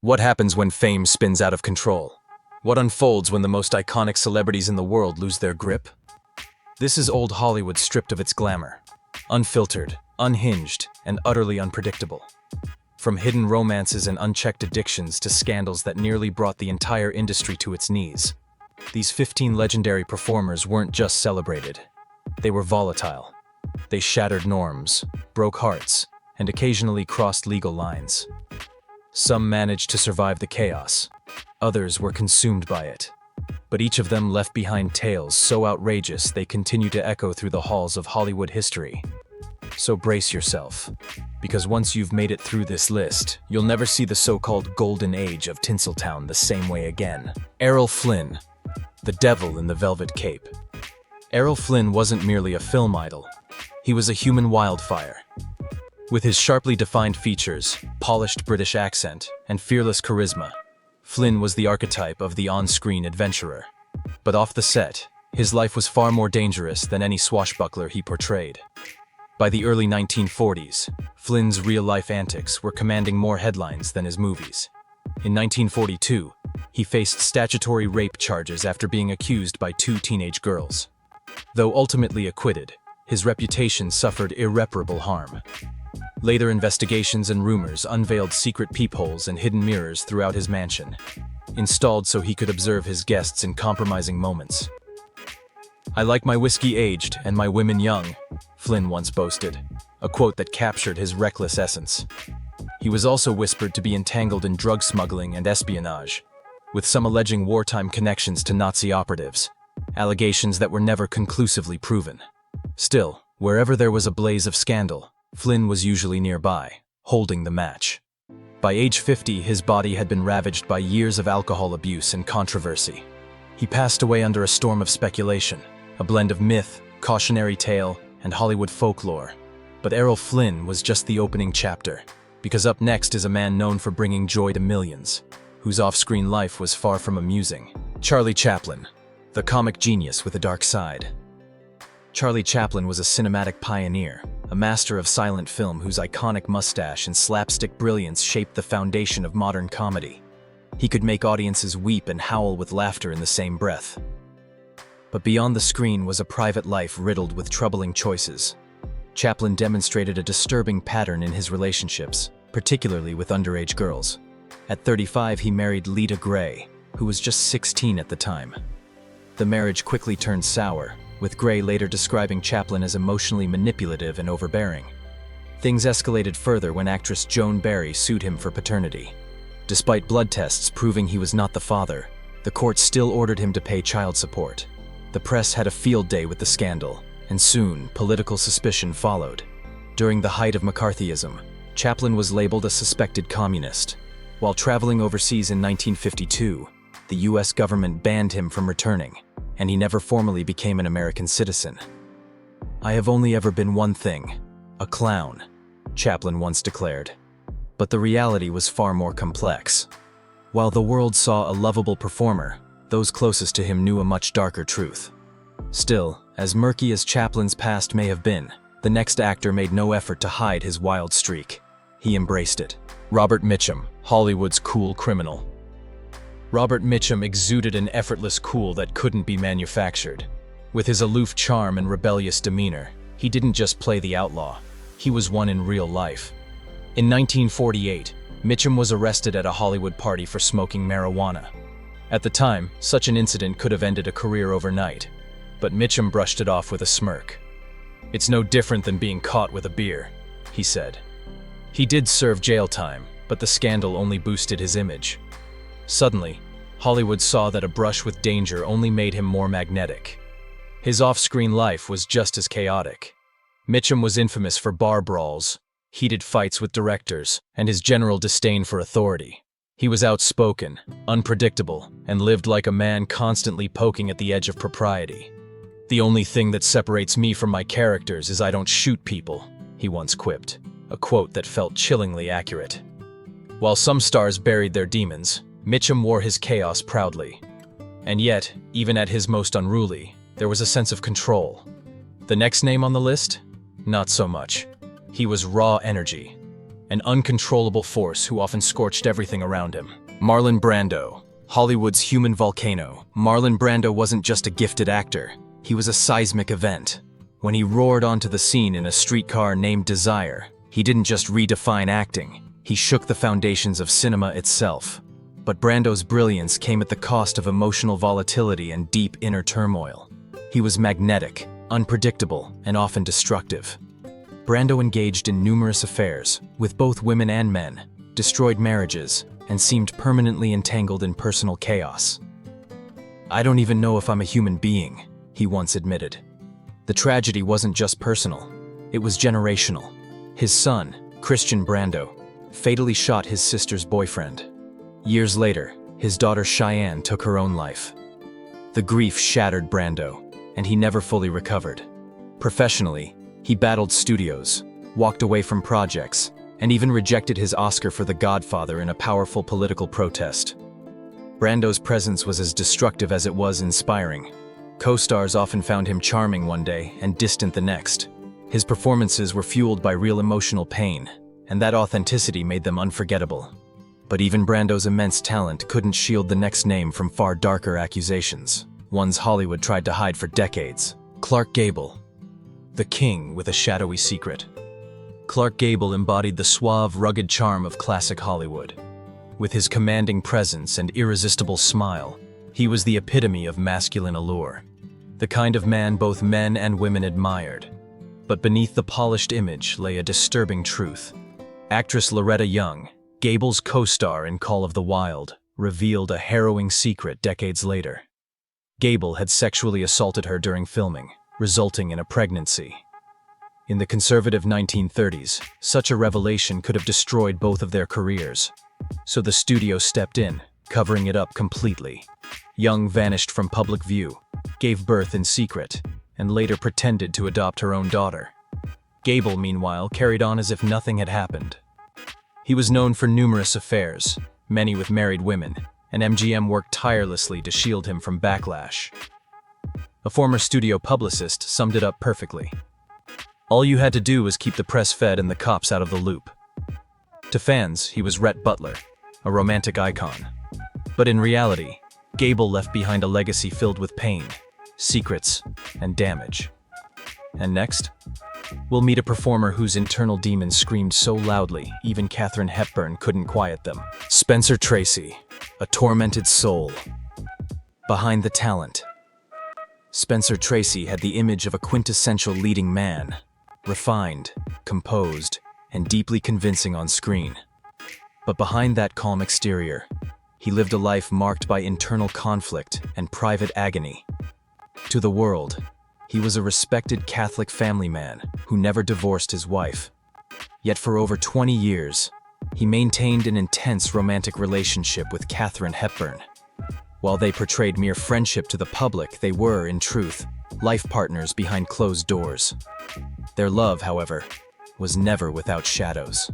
What happens when fame spins out of control? What unfolds when the most iconic celebrities in the world lose their grip? This is old Hollywood stripped of its glamour. Unfiltered, unhinged, and utterly unpredictable. From hidden romances and unchecked addictions to scandals that nearly brought the entire industry to its knees. These 15 legendary performers weren't just celebrated. They were volatile. They shattered norms, broke hearts, and occasionally crossed legal lines. Some managed to survive the chaos. Others were consumed by it. But each of them left behind tales so outrageous they continue to echo through the halls of Hollywood history. So brace yourself, because once you've made it through this list, you'll never see the so-called golden age of Tinseltown the same way again. Errol Flynn, the devil in the velvet cape. Errol Flynn wasn't merely a film idol. He was a human wildfire. With his sharply defined features, polished British accent, and fearless charisma, Flynn was the archetype of the on-screen adventurer. But off the set, his life was far more dangerous than any swashbuckler he portrayed. By the early 1940s, Flynn's real-life antics were commanding more headlines than his movies. In 1942, he faced statutory rape charges after being accused by 2 teenage girls. Though ultimately acquitted, his reputation suffered irreparable harm. Later investigations and rumors unveiled secret peepholes and hidden mirrors throughout his mansion, installed so he could observe his guests in compromising moments. "I like my whiskey aged and my women young," Flynn once boasted, a quote that captured his reckless essence. He was also whispered to be entangled in drug smuggling and espionage, with some alleging wartime connections to Nazi operatives, allegations that were never conclusively proven. Still, wherever there was a blaze of scandal, Flynn was usually nearby, holding the match. By age 50, his body had been ravaged by years of alcohol abuse and controversy. He passed away under a storm of speculation, a blend of myth, cautionary tale, and Hollywood folklore. But Errol Flynn was just the opening chapter, because up next is a man known for bringing joy to millions, whose off-screen life was far from amusing. Charlie Chaplin, the comic genius with a dark side. Charlie Chaplin was a cinematic pioneer, a master of silent film whose iconic mustache and slapstick brilliance shaped the foundation of modern comedy. He could make audiences weep and howl with laughter in the same breath. But beyond the screen was a private life riddled with troubling choices. Chaplin demonstrated a disturbing pattern in his relationships, particularly with underage girls. At 35, he married Lita Grey, who was just 16 at the time. The marriage quickly turned sour, with Grey later describing Chaplin as emotionally manipulative and overbearing. Things escalated further when actress Joan Barry sued him for paternity. Despite blood tests proving he was not the father, the court still ordered him to pay child support. The press had a field day with the scandal, and soon political suspicion followed. During the height of McCarthyism, Chaplin was labeled a suspected communist. While traveling overseas in 1952, the US government banned him from returning, and he never formally became an American citizen. "I have only ever been one thing, a clown," Chaplin once declared. But the reality was far more complex. While the world saw a lovable performer, those closest to him knew a much darker truth. Still, as murky as Chaplin's past may have been, the next actor made no effort to hide his wild streak. He embraced it. Robert Mitchum, Hollywood's cool criminal. Robert Mitchum exuded an effortless cool that couldn't be manufactured. With his aloof charm and rebellious demeanor, he didn't just play the outlaw, he was one in real life. In 1948, Mitchum was arrested at a Hollywood party for smoking marijuana. At the time, such an incident could have ended a career overnight, but Mitchum brushed it off with a smirk. "It's no different than being caught with a beer," he said. He did serve jail time, but the scandal only boosted his image. Suddenly, Hollywood saw that a brush with danger only made him more magnetic. His off-screen life was just as chaotic. Mitchum was infamous for bar brawls, heated fights with directors, and his general disdain for authority. He was outspoken, unpredictable, and lived like a man constantly poking at the edge of propriety. "The only thing that separates me from my characters is I don't shoot people," he once quipped, a quote that felt chillingly accurate. While some stars buried their demons, Mitchum wore his chaos proudly. And yet, even at his most unruly, there was a sense of control. The next name on the list? Not so much. He was raw energy. an uncontrollable force who often scorched everything around him. Marlon Brando, Hollywood's human volcano. Marlon Brando wasn't just a gifted actor, he was a seismic event. When he roared onto the scene in a streetcar named Desire, he didn't just redefine acting, he shook the foundations of cinema itself. But Brando's brilliance came at the cost of emotional volatility and deep inner turmoil. He was magnetic, unpredictable, and often destructive. Brando engaged in numerous affairs, with both women and men, destroyed marriages, and seemed permanently entangled in personal chaos. "I don't even know if I'm a human being," he once admitted. The tragedy wasn't just personal, it was generational. His son, Christian Brando, fatally shot his sister's boyfriend. Years later, his daughter Cheyenne took her own life. The grief shattered Brando, and he never fully recovered. Professionally, he battled studios, walked away from projects, and even rejected his Oscar for The Godfather in a powerful political protest. Brando's presence was as destructive as it was inspiring. Co-stars often found him charming one day and distant the next. His performances were fueled by real emotional pain, and that authenticity made them unforgettable. But even Brando's immense talent couldn't shield the next name from far darker accusations, ones Hollywood tried to hide for decades. Clark Gable, the king with a shadowy secret. Clark Gable embodied the suave, rugged charm of classic Hollywood. With his commanding presence and irresistible smile, he was the epitome of masculine allure, the kind of man both men and women admired. But beneath the polished image lay a disturbing truth. Actress Loretta Young, Gable's co-star in Call of the Wild, revealed a harrowing secret decades later. Gable had sexually assaulted her during filming, resulting in a pregnancy. In the conservative 1930s, such a revelation could have destroyed both of their careers. So the studio stepped in, covering it up completely. Young vanished from public view, gave birth in secret, and later pretended to adopt her own daughter. Gable, meanwhile, carried on as if nothing had happened. He was known for numerous affairs, many with married women, and MGM worked tirelessly to shield him from backlash. A former studio publicist summed it up perfectly. "All you had to do was keep the press fed and the cops out of the loop." To fans, he was Rhett Butler, a romantic icon. But in reality, Gable left behind a legacy filled with pain, secrets, and damage. And next, we'll meet a performer whose internal demons screamed so loudly even Katharine Hepburn couldn't quiet them. Spencer Tracy, a tormented soul. Behind the talent, Spencer Tracy had the image of a quintessential leading man, refined, composed, and deeply convincing on screen. But behind that calm exterior, he lived a life marked by internal conflict and private agony. To the world, he was a respected Catholic family man who never divorced his wife. Yet for over 20 years, he maintained an intense romantic relationship with Katharine Hepburn. While they portrayed mere friendship to the public, they were, in truth, life partners behind closed doors. Their love, however, was never without shadows.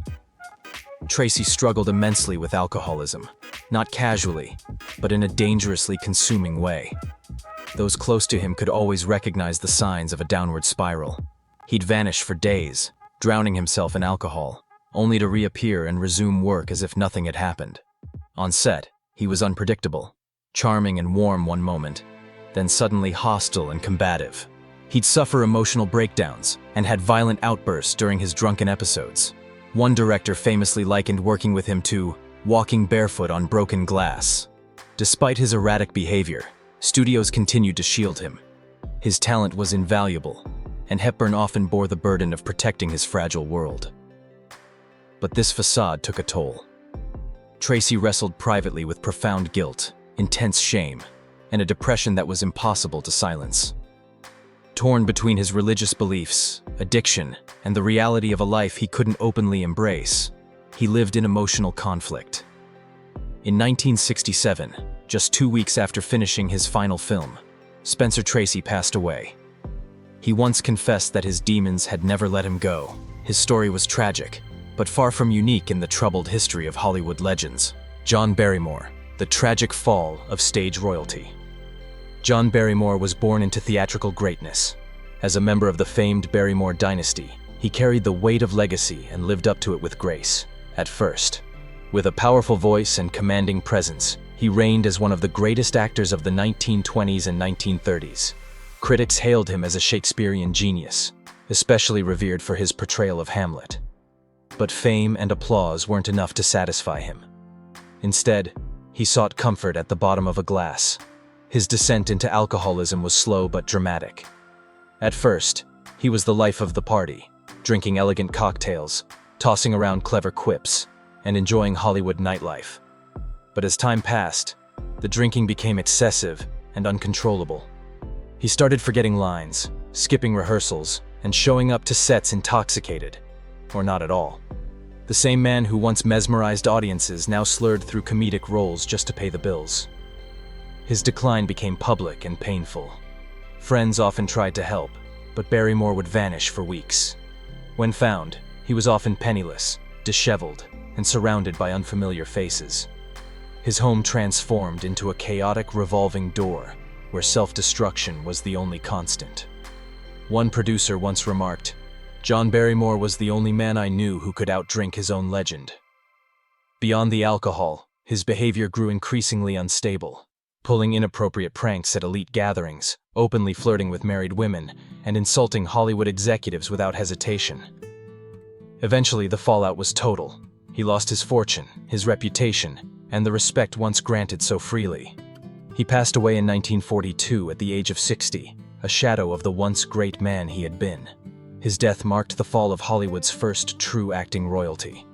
Tracy struggled immensely with alcoholism, not casually, but in a dangerously consuming way. Those close to him could always recognize the signs of a downward spiral. He'd vanish for days, drowning himself in alcohol, only to reappear and resume work as if nothing had happened. On set, he was unpredictable, charming and warm one moment, then suddenly hostile and combative. He'd suffer emotional breakdowns and had violent outbursts during his drunken episodes. One director famously likened working with him to walking barefoot on broken glass. Despite his erratic behavior, studios continued to shield him. His talent was invaluable, and Hepburn often bore the burden of protecting his fragile world. But this facade took a toll. Tracy wrestled privately with profound guilt, intense shame, and a depression that was impossible to silence. Torn between his religious beliefs, addiction, and the reality of a life he couldn't openly embrace, he lived in emotional conflict. In 1967, just 2 weeks after finishing his final film, Spencer Tracy passed away. He once confessed that his demons had never let him go. His story was tragic, but far from unique in the troubled history of Hollywood legends. John Barrymore, the tragic fall of stage royalty. John Barrymore was born into theatrical greatness. As a member of the famed Barrymore dynasty, he He carried the weight of legacy and lived up to it with grace. At first, with a powerful voice and commanding presence, he reigned as one of the greatest actors of the 1920s and 1930s. Critics hailed him as a Shakespearean genius, especially revered for his portrayal of Hamlet. But fame and applause weren't enough to satisfy him. Instead, he sought comfort at the bottom of a glass. His descent into alcoholism was slow but dramatic. At first, he was the life of the party, drinking elegant cocktails, tossing around clever quips, and enjoying Hollywood nightlife. But as time passed, the drinking became excessive and uncontrollable. He started forgetting lines, skipping rehearsals, and showing up to sets intoxicated, or not at all. The same man who once mesmerized audiences now slurred through comedic roles just to pay the bills. His decline became public and painful. Friends often tried to help, but Barrymore would vanish for weeks. When found, he was often penniless, disheveled, and surrounded by unfamiliar faces. His home transformed into a chaotic revolving door where self-destruction was the only constant. One producer once remarked, "John Barrymore was the only man I knew who could outdrink his own legend." Beyond the alcohol, his behavior grew increasingly unstable, pulling inappropriate pranks at elite gatherings, openly flirting with married women, and insulting Hollywood executives without hesitation. Eventually, the fallout was total. He lost his fortune, his reputation, and the respect once granted so freely. He passed away in 1942 at the age of 60, a shadow of the once great man he had been. His death marked the fall of Hollywood's first true acting royalty.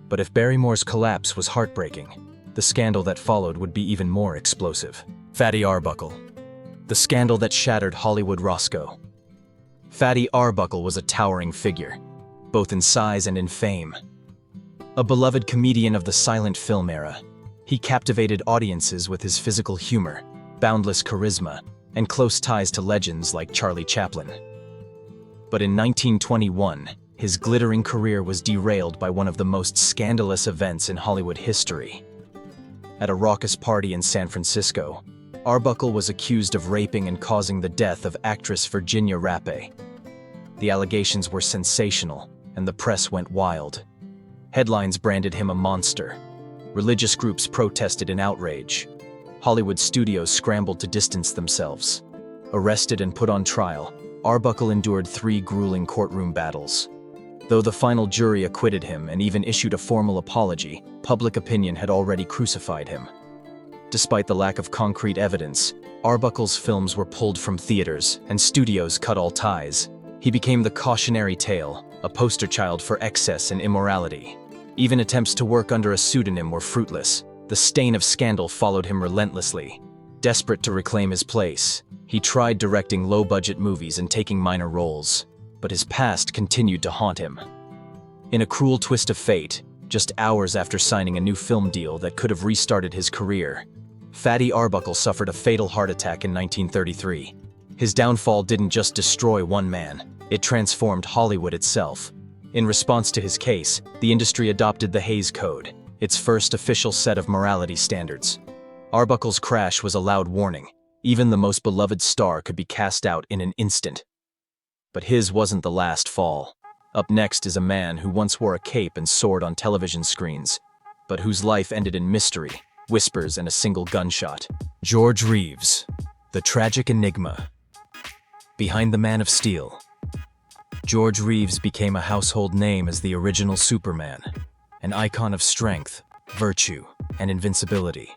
But if Barrymore's collapse was heartbreaking, the scandal that followed would be even more explosive. Fatty Arbuckle. The scandal that shattered Hollywood Roscoe. Fatty Arbuckle was a towering figure, both in size and in fame. A beloved comedian of the silent film era, he captivated audiences with his physical humor, boundless charisma, and close ties to legends like Charlie Chaplin. But in 1921, his glittering career was derailed by one of the most scandalous events in Hollywood history. At a raucous party in San Francisco, Arbuckle was accused of raping and causing the death of actress Virginia Rappe. The allegations were sensational, and the press went wild. Headlines branded him a monster. Religious groups protested in outrage. Hollywood studios scrambled to distance themselves. Arrested and put on trial, Arbuckle endured 3 grueling courtroom battles. Though the final jury acquitted him and even issued a formal apology, public opinion had already crucified him. Despite the lack of concrete evidence, Arbuckle's films were pulled from theaters and studios cut all ties. He became the cautionary tale, a poster child for excess and immorality. Even attempts to work under a pseudonym were fruitless. The stain of scandal followed him relentlessly. Desperate to reclaim his place, he tried directing low-budget movies and taking minor roles, but his past continued to haunt him. In a cruel twist of fate, just hours after signing a new film deal that could have restarted his career, Fatty Arbuckle suffered a fatal heart attack in 1933. His downfall didn't just destroy one man, it transformed Hollywood itself. In response to his case, the industry adopted the Hays Code, its first official set of morality standards. Arbuckle's crash was a loud warning. Even the most beloved star could be cast out in an instant. But his wasn't the last fall. Up next is a man who once wore a cape and soared on television screens, but whose life ended in mystery, whispers, and a single gunshot. George Reeves, the tragic enigma. Behind the Man of Steel, George Reeves became a household name as the original Superman, an icon of strength, virtue, and invincibility.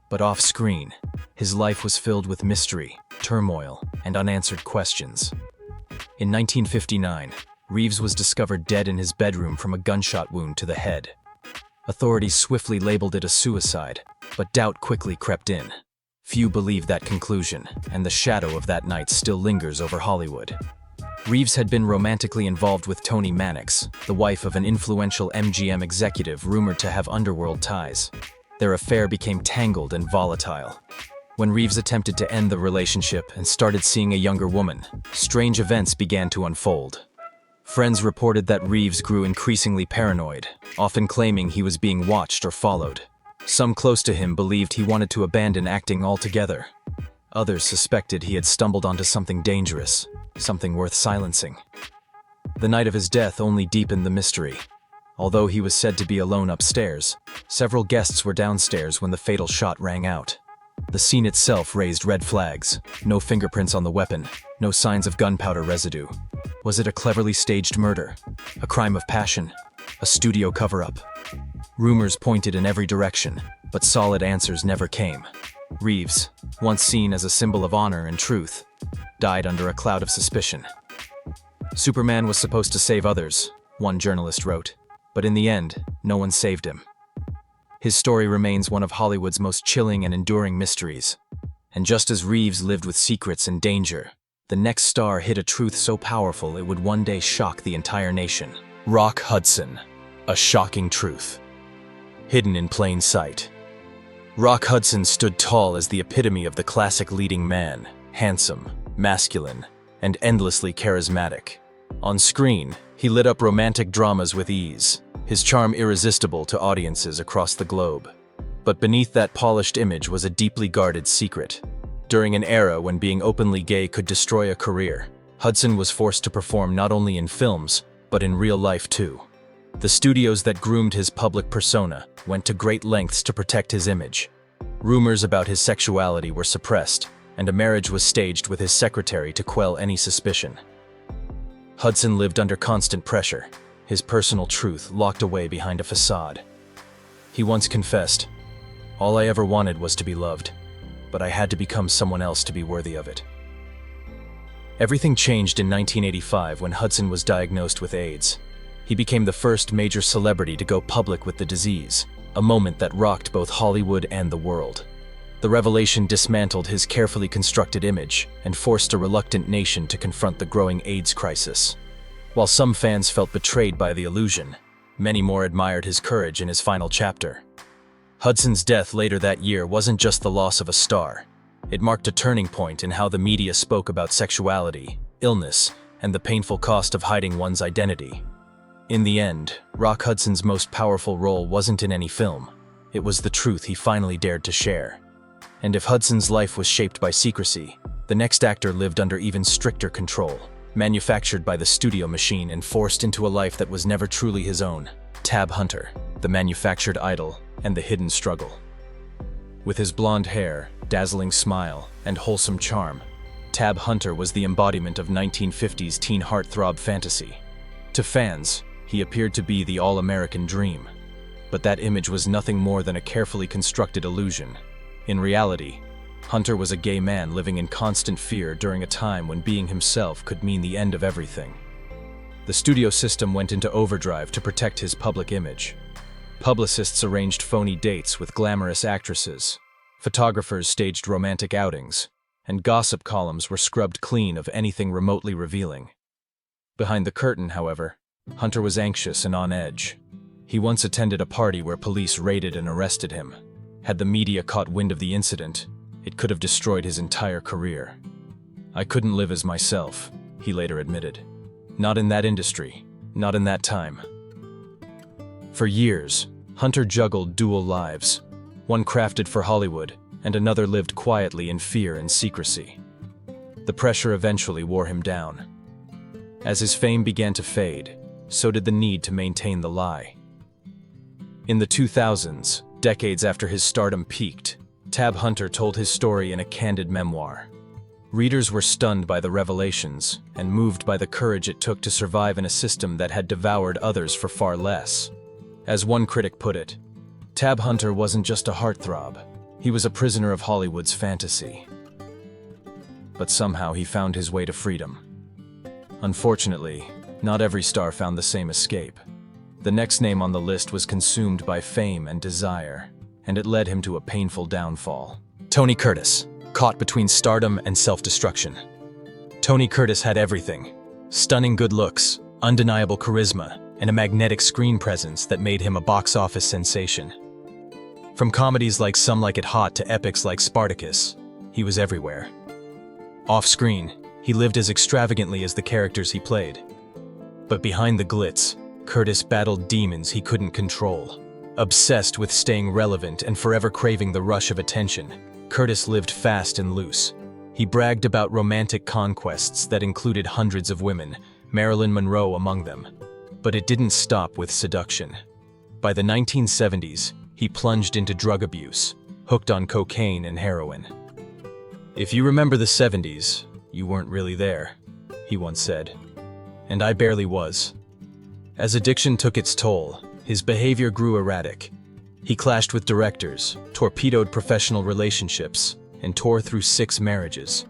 But off-screen, his life was filled with mystery, turmoil, and unanswered questions. In 1959, Reeves was discovered dead in his bedroom from a gunshot wound to the head. Authorities swiftly labeled it a suicide, but doubt quickly crept in. Few believed that conclusion, and the shadow of that night still lingers over Hollywood. Reeves had been romantically involved with Toni Mannix, the wife of an influential MGM executive rumored to have underworld ties. Their affair became tangled and volatile. When Reeves attempted to end the relationship and started seeing a younger woman, strange events began to unfold. Friends reported that Reeves grew increasingly paranoid, often claiming he was being watched or followed. Some close to him believed he wanted to abandon acting altogether. Others suspected he had stumbled onto something dangerous, something worth silencing. The night of his death only deepened the mystery. Although he was said to be alone upstairs, several guests were downstairs when the fatal shot rang out. The scene itself raised red flags. No fingerprints on the weapon, no signs of gunpowder residue. Was it a cleverly staged murder? A crime of passion? A studio cover-up? Rumors pointed in every direction, but solid answers never came. Reeves, once seen as a symbol of honor and truth, died under a cloud of suspicion. Superman was supposed to save others, one journalist wrote, but in the end, no one saved him. His story remains one of Hollywood's most chilling and enduring mysteries. And just as Reeves lived with secrets and danger, the next star hid a truth so powerful it would one day shock the entire nation. Rock Hudson, a shocking truth. Hidden in plain sight. Rock Hudson stood tall as the epitome of the classic leading man, handsome, masculine, and endlessly charismatic. On screen, he lit up romantic dramas with ease, his charm irresistible to audiences across the globe. But beneath that polished image was a deeply guarded secret. During an era when being openly gay could destroy a career, Hudson was forced to perform not only in films, but in real life too. The studios that groomed his public persona went to great lengths to protect his image. Rumors about his sexuality were suppressed, and a marriage was staged with his secretary to quell any suspicion. Hudson lived under constant pressure, his personal truth locked away behind a facade. He once confessed, "All I ever wanted was to be loved, but I had to become someone else to be worthy of it." Everything changed in 1985 when Hudson was diagnosed with AIDS. He became the first major celebrity to go public with the disease, a moment that rocked both Hollywood and the world. The revelation dismantled his carefully constructed image and forced a reluctant nation to confront the growing AIDS crisis. While some fans felt betrayed by the illusion, many more admired his courage in his final chapter. Hudson's death later that year wasn't just the loss of a star. It marked a turning point in how the media spoke about sexuality, illness, and the painful cost of hiding one's identity. In the end, Rock Hudson's most powerful role wasn't in any film. It was the truth he finally dared to share. And if Hudson's life was shaped by secrecy, the next actor lived under even stricter control, manufactured by the studio machine and forced into a life that was never truly his own. Tab Hunter, the manufactured idol, and the hidden struggle. With his blonde hair, dazzling smile, and wholesome charm, Tab Hunter was the embodiment of 1950s teen heartthrob fantasy. To fans, he appeared to be the all-American dream. But that image was nothing more than a carefully constructed illusion. In reality, Hunter was a gay man living in constant fear during a time when being himself could mean the end of everything. The studio system went into overdrive to protect his public image. Publicists arranged phony dates with glamorous actresses, photographers staged romantic outings, and gossip columns were scrubbed clean of anything remotely revealing. Behind the curtain, however, Hunter was anxious and on edge. He once attended a party where police raided and arrested him. Had the media caught wind of the incident, it could have destroyed his entire career. "I couldn't live as myself," he later admitted. "Not in that industry, not in that time." For years, Hunter juggled dual lives, one crafted for Hollywood and another lived quietly in fear and secrecy. The pressure eventually wore him down. As his fame began to fade, so did the need to maintain the lie. In the 2000s, decades after his stardom peaked, Tab Hunter told his story in a candid memoir. Readers were stunned by the revelations and moved by the courage it took to survive in a system that had devoured others for far less. As one critic put it, Tab Hunter wasn't just a heartthrob, he was a prisoner of Hollywood's fantasy. But somehow he found his way to freedom. Unfortunately, not every star found the same escape. The next name on the list was consumed by fame and desire, and it led him to a painful downfall. Tony Curtis, caught between stardom and self-destruction. Tony Curtis had everything: stunning good looks, undeniable charisma, and a magnetic screen presence that made him a box office sensation. From comedies like Some Like It Hot to epics like Spartacus, he was everywhere. Off-screen, he lived as extravagantly as the characters he played. But behind the glitz, Curtis battled demons he couldn't control. Obsessed with staying relevant and forever craving the rush of attention, Curtis lived fast and loose. He bragged about romantic conquests that included hundreds of women, Marilyn Monroe among them. But it didn't stop with seduction. By the 1970s, he plunged into drug abuse, hooked on cocaine and heroin. "If you remember the 70s, you weren't really there," he once said. And I barely was. As addiction took its toll, his behavior grew erratic. He clashed with directors, torpedoed professional relationships, and tore through 6 marriages.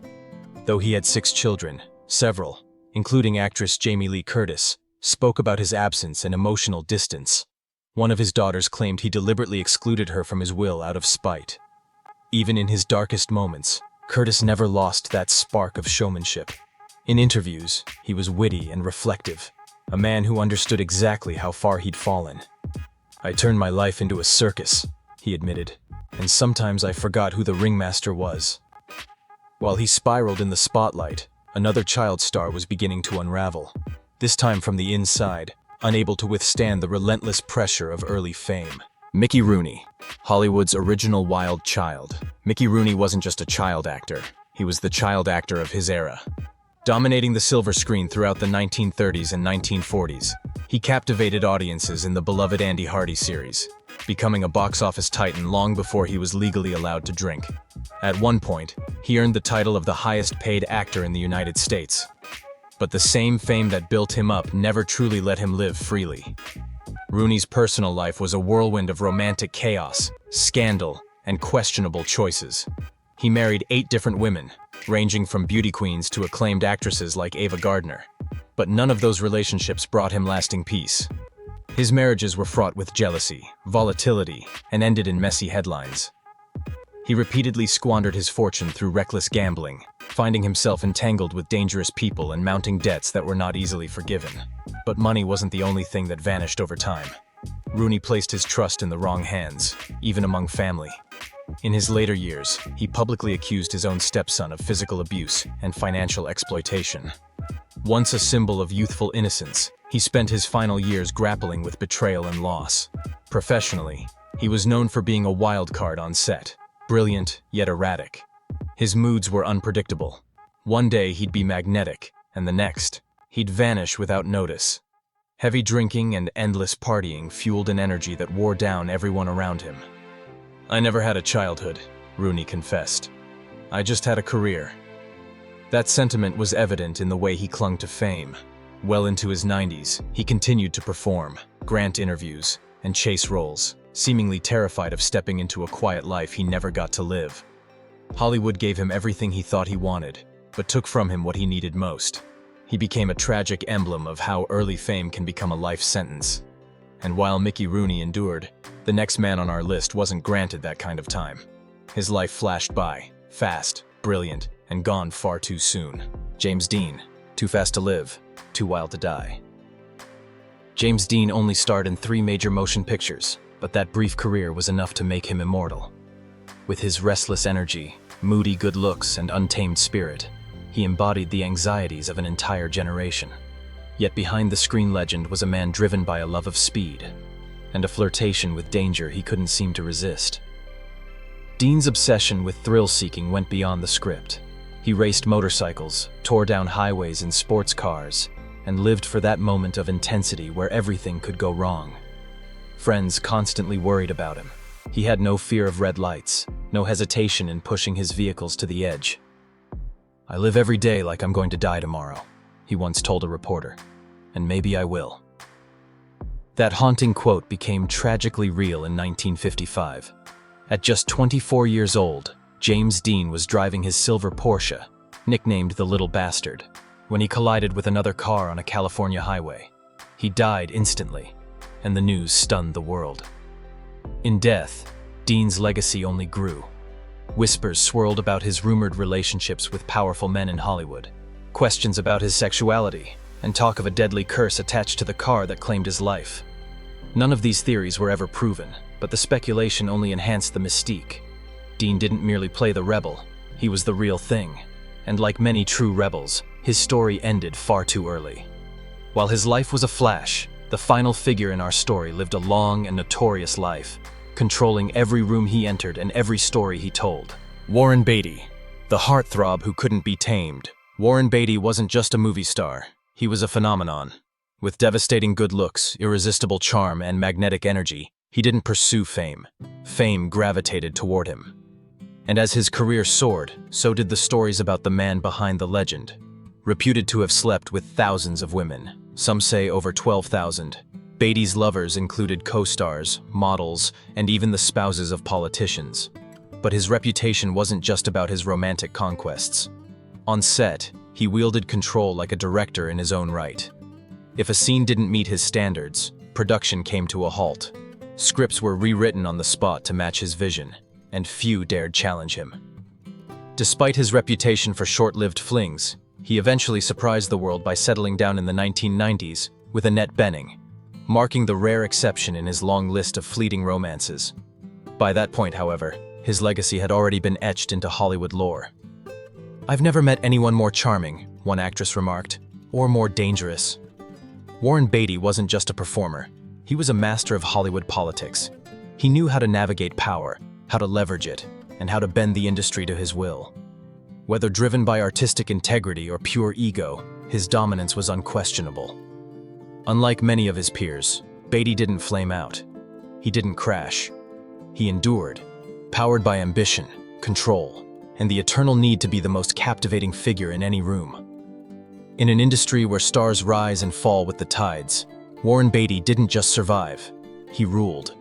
Though he had 6 children, several, including actress Jamie Lee Curtis, spoke about his absence and emotional distance. One of his daughters claimed he deliberately excluded her from his will out of spite. Even in his darkest moments, Curtis never lost that spark of showmanship. In interviews, he was witty and reflective, a man who understood exactly how far he'd fallen. "I turned my life into a circus," he admitted, "and sometimes I forgot who the ringmaster was." While he spiraled in the spotlight, another child star was beginning to unravel, this time from the inside, unable to withstand the relentless pressure of early fame. Mickey Rooney, Hollywood's original wild child. Mickey Rooney wasn't just a child actor, he was the child actor of his era. Dominating the silver screen throughout the 1930s and 1940s, he captivated audiences in the beloved Andy Hardy series, becoming a box office titan long before he was legally allowed to drink. At one point, he earned the title of the highest-paid actor in the United States. But the same fame that built him up never truly let him live freely. Rooney's personal life was a whirlwind of romantic chaos, scandal, and questionable choices. He married 8 different women, ranging from beauty queens to acclaimed actresses like Ava Gardner. But none of those relationships brought him lasting peace. His marriages were fraught with jealousy, volatility, and ended in messy headlines. He repeatedly squandered his fortune through reckless gambling, finding himself entangled with dangerous people and mounting debts that were not easily forgiven. But money wasn't the only thing that vanished over time. Rooney placed his trust in the wrong hands, even among family. In his later years, he publicly accused his own stepson of physical abuse and financial exploitation. Once a symbol of youthful innocence, he spent his final years grappling with betrayal and loss. Professionally, he was known for being a wild card on set, brilliant yet erratic. His moods were unpredictable. One day he'd be magnetic, and the next, he'd vanish without notice. Heavy drinking and endless partying fueled an energy that wore down everyone around him. "I never had a childhood," Rooney confessed. "I just had a career." That sentiment was evident in the way he clung to fame. Well into his 90s, he continued to perform, grant interviews, and chase roles, seemingly terrified of stepping into a quiet life he never got to live. Hollywood gave him everything he thought he wanted, but took from him what he needed most. He became a tragic emblem of how early fame can become a life sentence. And while Mickey Rooney endured, the next man on our list wasn't granted that kind of time. His life flashed by, fast, brilliant, and gone far too soon. James Dean, Too Fast to Live, Too Wild to Die. James Dean only starred in 3 major motion pictures, but that brief career was enough to make him immortal. With his restless energy, moody good looks, and untamed spirit, he embodied the anxieties of an entire generation. Yet behind the screen legend was a man driven by a love of speed, and a flirtation with danger he couldn't seem to resist. Dean's obsession with thrill-seeking went beyond the script. He raced motorcycles, tore down highways in sports cars, and lived for that moment of intensity where everything could go wrong. Friends constantly worried about him. He had no fear of red lights, no hesitation in pushing his vehicles to the edge. "I live every day like I'm going to die tomorrow," he once told a reporter, "and maybe I will." That haunting quote became tragically real in 1955. At just 24 years old, James Dean was driving his silver Porsche, nicknamed the Little Bastard, when he collided with another car on a California highway. He died instantly, and the news stunned the world. In death, Dean's legacy only grew. Whispers swirled about his rumored relationships with powerful men in Hollywood, questions about his sexuality, and talk of a deadly curse attached to the car that claimed his life. None of these theories were ever proven, but the speculation only enhanced the mystique. Dean didn't merely play the rebel, he was the real thing. And like many true rebels, his story ended far too early. While his life was a flash, the final figure in our story lived a long and notorious life, controlling every room he entered and every story he told. Warren Beatty, the heartthrob who couldn't be tamed. Warren Beatty wasn't just a movie star. He was a phenomenon. With devastating good looks, irresistible charm, and magnetic energy, he didn't pursue fame. Fame gravitated toward him. And as his career soared, so did the stories about the man behind the legend. Reputed to have slept with thousands of women, some say over 12,000, Beatty's lovers included co-stars, models, and even the spouses of politicians. But his reputation wasn't just about his romantic conquests. On set, he wielded control like a director in his own right. If a scene didn't meet his standards, production came to a halt. Scripts were rewritten on the spot to match his vision, and few dared challenge him. Despite his reputation for short-lived flings, he eventually surprised the world by settling down in the 1990s with Annette Bening, marking the rare exception in his long list of fleeting romances. By that point, however, his legacy had already been etched into Hollywood lore. "I've never met anyone more charming," one actress remarked, "or more dangerous." Warren Beatty wasn't just a performer. He was a master of Hollywood politics. He knew how to navigate power, how to leverage it, and how to bend the industry to his will. Whether driven by artistic integrity or pure ego, his dominance was unquestionable. Unlike many of his peers, Beatty didn't flame out. He didn't crash. He endured, powered by ambition, control, and the eternal need to be the most captivating figure in any room. In an industry where stars rise and fall with the tides, Warren Beatty didn't just survive, he ruled.